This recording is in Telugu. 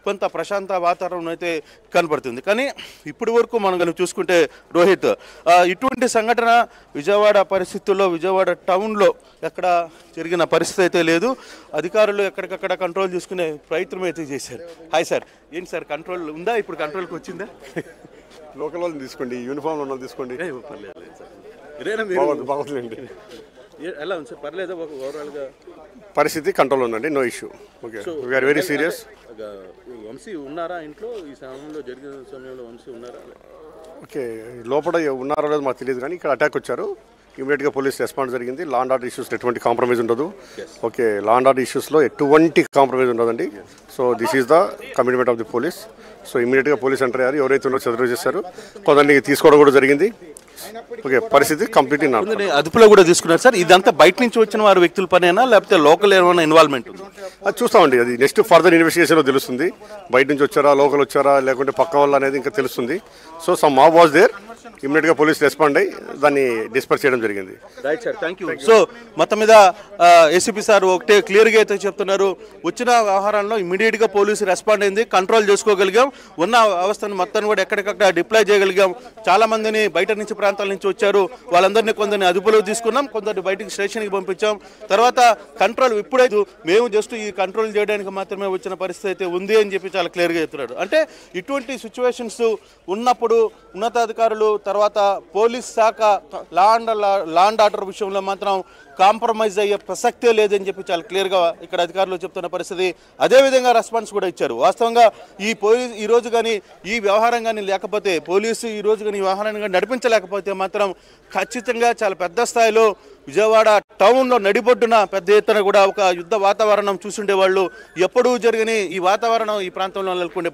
కొంత ప్రశాంత వాతావరణం అయితే కనబడుతుంది. కానీ ఇప్పటి వరకు మనం చూసుకుంటే రోహిత్, ఇటువంటి సంఘటన విజయవాడ పరిస్థితుల్లో విజయవాడ టౌన్లో ఎక్కడ జరిగిన పరిస్థితి అయితే లేదు. అధికారులు ఎక్కడికక్కడ కంట్రోల్ చేసుకునే ప్రయత్నం అయితే చేశారు. హాయ్ సార్, ఏంటి సార్ కంట్రోల్ ఉందా? ఇప్పుడు కంట్రోల్కి వచ్చిందా? లోకల్ వాళ్ళని తీసుకోండి, యూనిఫామ్ ఉన్న తీసుకోండి. బాగుందండి. ఎలా ఉంది సార్? పర్లేదా ఓవరాల్గా? పరిస్థితి కంట్రోల్ ఉందండి, no issue. Okay, we are very serious. Vamshi ఉన్నారా ఇంట్లో? ఈ సమయంలో జరిగిన సమయంలో వంశీ ఉన్నారా? ఓకే, లోపల ఉన్నారో లేదో మాకు తెలియదు, కానీ ఇక్కడ అటాక్ వచ్చారు. ఇమీడియట్గా పోలీస్ రెస్పాన్స్ జరిగింది. లా అండ్ ఆర్డర్ ఇష్యూస్లో ఎటువంటి కాంప్రమైజ్ ఉండదు. ఓకే, లా అండ్ ఆర్డర్ ఇష్యూస్లో ఎటువంటి కాంప్రమైజ్ ఉండదండి. So this is the commitment of the police. So ఇమీడియట్గా పోలీస్ ఎంటర్ అయ్యారు. ఎవరైతే ఉన్నారో చదువు చేశారు, కొందరిని తీసుకోవడం కూడా జరిగింది. ఓకే, పరిస్థితి కంప్లీట్లీ అదుపులో కూడా తీసుకున్నారు సార్. ఇదంతా బయట నుంచి వచ్చిన వారు వ్యక్తుల పనేనా, లేకపోతే లోకల్ ఏమైనా ఇన్వాల్వ్మెంట్? అది చూస్తామండి, అది నెక్స్ట్ ఫర్దర్ ఇన్వెస్టిగేషన్లో తెలుస్తుంది. బయట నుంచి వచ్చారా, లోకల్ వచ్చారా, లేకుంటే పక్క వాళ్ళు అనేది ఇంకా తెలుస్తుంది. So some mob was there. ఇమీడియట్గా పోలీస్ రెస్పాండ్ అయ్యి దాన్ని డిస్పర్స్ చేయడం జరిగింది. Right sir, thank you. So మొత్తం మీద ఏసీపీ సార్ ఒకటే క్లియర్గా అయితే చెప్తున్నారు, వచ్చిన వ్యవహారంలో ఇమీడియట్గా పోలీసు రెస్పాండ్ అయింది, కంట్రోల్ చేసుకోగలిగాం, ఉన్న వ్యవస్థను మొత్తం కూడా ఎక్కడికక్కడ డిప్లాయ్ చేయగలిగాం. చాలా మందిని బయట నుంచి ప్రాంతాల నుంచి వచ్చారు, వాళ్ళందరినీ కొందరిని అదుపులో తీసుకున్నాం, కొందరిని బయటికి స్టేషన్కి పంపించాం. తర్వాత కంట్రోల్ ఇప్పుడైతే మేము జస్ట్ ఈ కంట్రోల్ చేయడానికి మాత్రమే వచ్చిన పరిస్థితి అయితే ఉంది అని చెప్పి చాలా క్లియర్గా చెప్తున్నాడు. అంటే ఇటువంటి సిచ్యువేషన్స్ ఉన్నప్పుడు ఉన్నతాధికారులు తర్వాత పోలీస్ శాఖ లా అండ్ ఆర్డర్ విషయంలో మాత్రం కాంప్రమైజ్ అయ్యే ప్రసక్తే లేదని చెప్పి చాలా క్లియర్గా ఇక్కడ అధికారులు చెప్తున్న పరిస్థితి. అదేవిధంగా రెస్పాన్స్ కూడా ఇచ్చారు. వాస్తవంగా ఈ రోజు కానీ ఈ వ్యవహారం కానీ లేకపోతే, పోలీసు ఈ రోజు కానీ ఈ వ్యవహారాన్ని కానీ నడిపించలేకపోతే మాత్రం ఖచ్చితంగా చాలా పెద్ద స్థాయిలో విజయవాడ టౌన్లో నడిబొడ్డున పెద్ద ఎత్తున కూడా ఒక యుద్ధ వాతావరణం చూసుండేవాళ్ళు. ఎప్పుడూ జరిగిన ఈ వాతావరణం ఈ ప్రాంతంలో నెలకొండే